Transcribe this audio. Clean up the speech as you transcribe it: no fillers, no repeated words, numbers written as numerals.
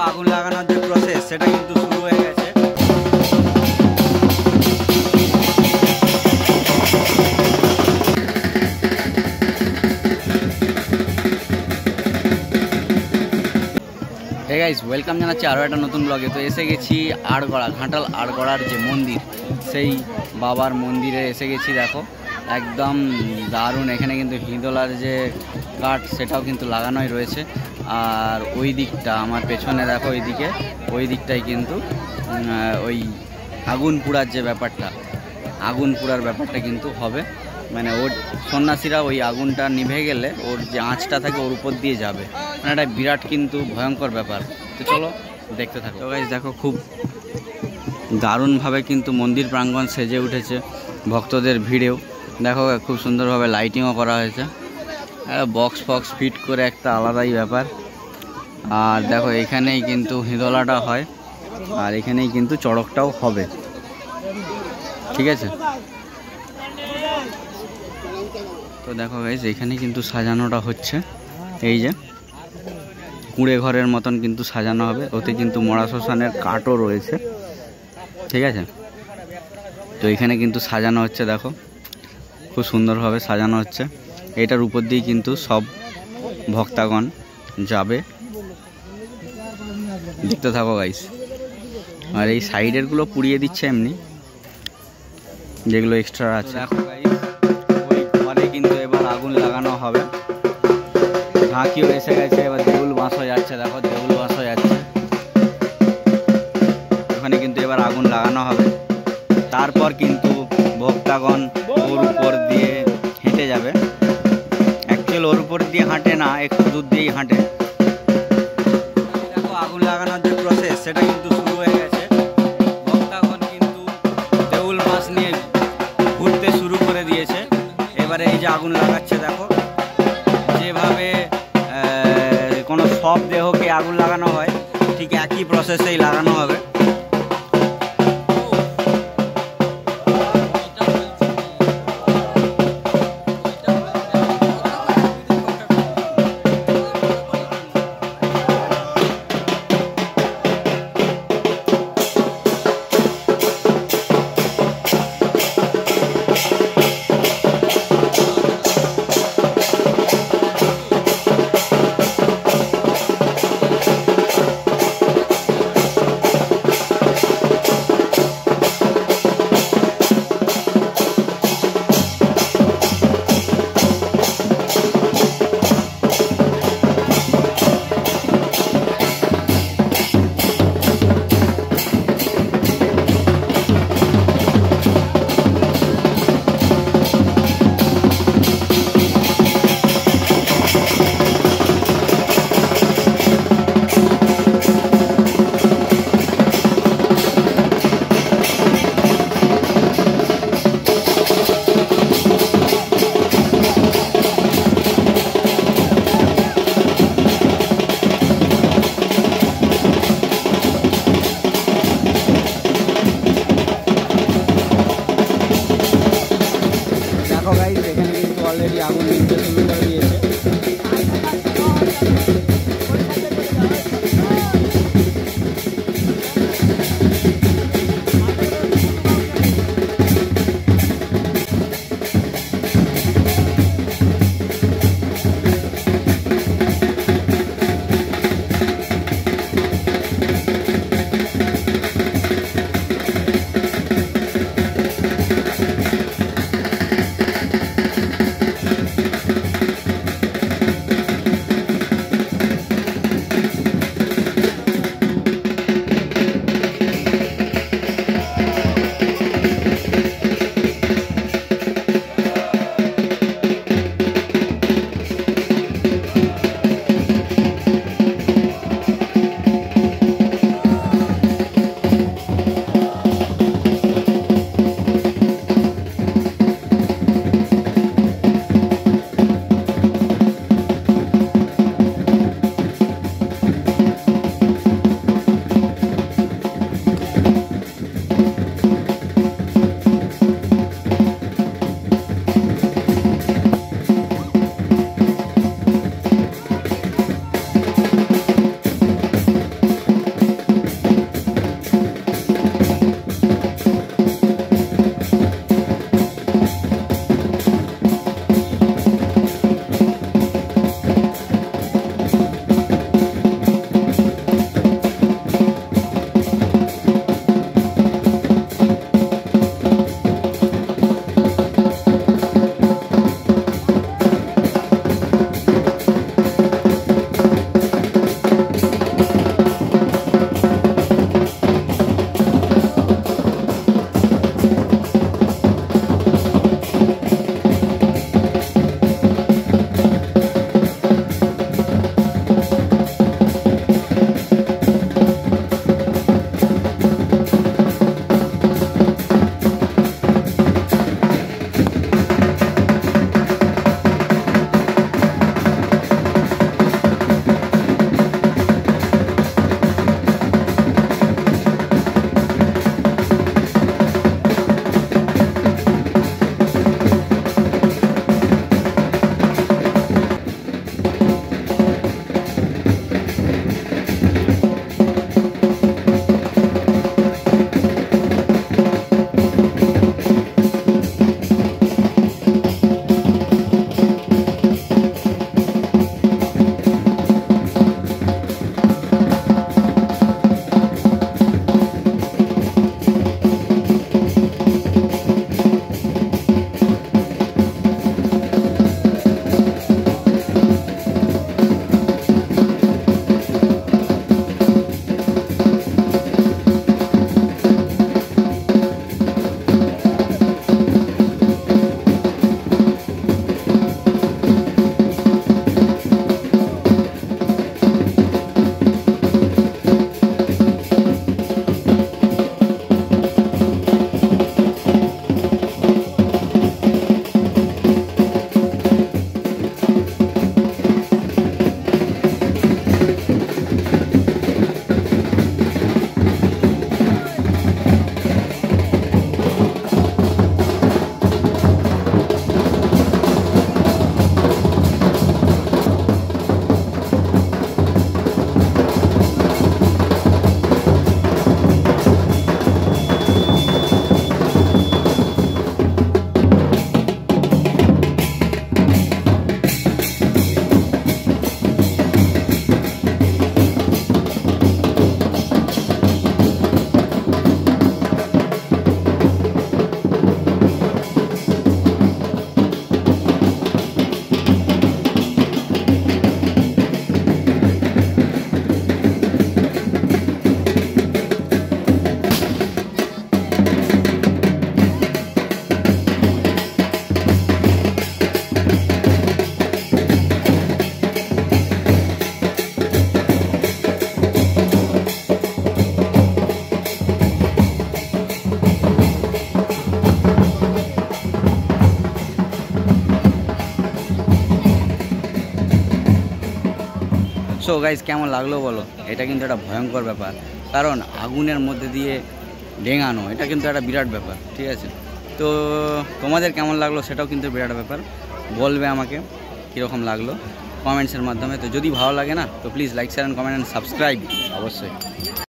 আগুন লাগানোর যে প্রসেস সেটা কিন্তু শুরু হয়ে গেছে। হে গাইস, ওয়েলকাম জানাচ্ছি আরও একটা নতুন ব্লগে। তো এসে গেছি আড়গড়া, ঘাটাল আড়গড়ার যে মন্দির, সেই বাবার মন্দিরে এসে গেছি। দেখো একদম দারুণ। এখানে কিন্তু হিঁদোলার যে কাঠ সেটাও কিন্তু লাগানোই রয়েছে। আর ওই দিকটা আমার পেছনে দেখো, ওই দিকটাই কিন্তু ওই আগুন পোড়ার যে ব্যাপারটা, আগুন পোড়ার ব্যাপারটা কিন্তু হবে। মানে ওর সন্ন্যাসীরা ওই আগুনটা নিভে গেলে ওর যে আঁচটা থাকে ওর উপর দিয়ে যাবে। মানে এটা বিরাট কিন্তু ভয়ঙ্কর ব্যাপার। তো চলো দেখতে থাকো। তো গাইস দেখো, খুব দারুণভাবে কিন্তু মন্দির প্রাঙ্গণ সেজে উঠেছে ভক্তদের ভিড়েও। দেখো খুব সুন্দরভাবে লাইটিংও করা হয়েছে, বক্স ফক্স ফিট করে একটা আলাদাই ব্যাপার। আর দেখো এখানেই কিন্তু হিঁদোলাটা হয়, আর এখানেই কিন্তু চড়কটাও হবে, ঠিক আছে। তো দেখো গাইস, এখানে কিন্তু সাজানোটা হচ্ছে, এই যে কুঁড়ে ঘরের মতন কিন্তু সাজানো হবে। ওতে কিন্তু মরা শ্মশানের কাঠও রয়েছে, ঠিক আছে। তো এখানে কিন্তু সাজানো হচ্ছে, দেখো খুব সুন্দরভাবে সাজানো হচ্ছে। এটার উপর দিয়ে কিন্তু সব ভক্তগণ যাবে, দেখতে থাকো গাইস। আর এই সাইডেরগুলো পুড়িয়ে দিচ্ছে এমনি, যেগুলো এক্সট্রা আছে। দেখো গাইস, ওই ঘরে কিন্তু এবার আগুন লাগানো হবে। ঝাঁকিও এসে গেছে, এবার দেউল বাঁশ হয়ে যাচ্ছে। দেখো দেউল বাঁশ হয়ে যাচ্ছে, ওখানে কিন্তু এবার আগুন লাগানো হবে। তারপর কিন্তু ভক্তগণ ওর উপর দিয়ে হেঁটে যাবে। অ্যাকচুয়াল ওর উপর দিয়ে হাঁটে না, একটু দূর দিয়েই হাঁটে। দেখো আগুন লাগানোর যে প্রসেস সেটা কিন্তু শুরু হয়ে গেছে। ভক্তগণ কিন্তু দেউল বাঁশ নিয়ে ঘুরতে শুরু করে দিয়েছে। এবারে এই যে আগুন লাগাচ্ছে, দেখো যেভাবে কোনো সব দেহকে আগুন লাগানো হয় ঠিক একই প্রসেসেই লাগানো হবে। সো গাইজ কেমন লাগলো বলো, এটা কিন্তু একটা ভয়ঙ্কর ব্যাপার, কারণ আগুনের মধ্যে দিয়ে ডেঙানো এটা কিন্তু একটা বিরাট ব্যাপার, ঠিক আছে। তো তোমাদের কেমন লাগলো সেটাও কিন্তু বিরাট ব্যাপার, বলবে আমাকে কীরকম লাগলো কমেন্টসের মাধ্যমে। তো যদি ভালো লাগে না তো please like share and comment and subscribe অবশ্যই।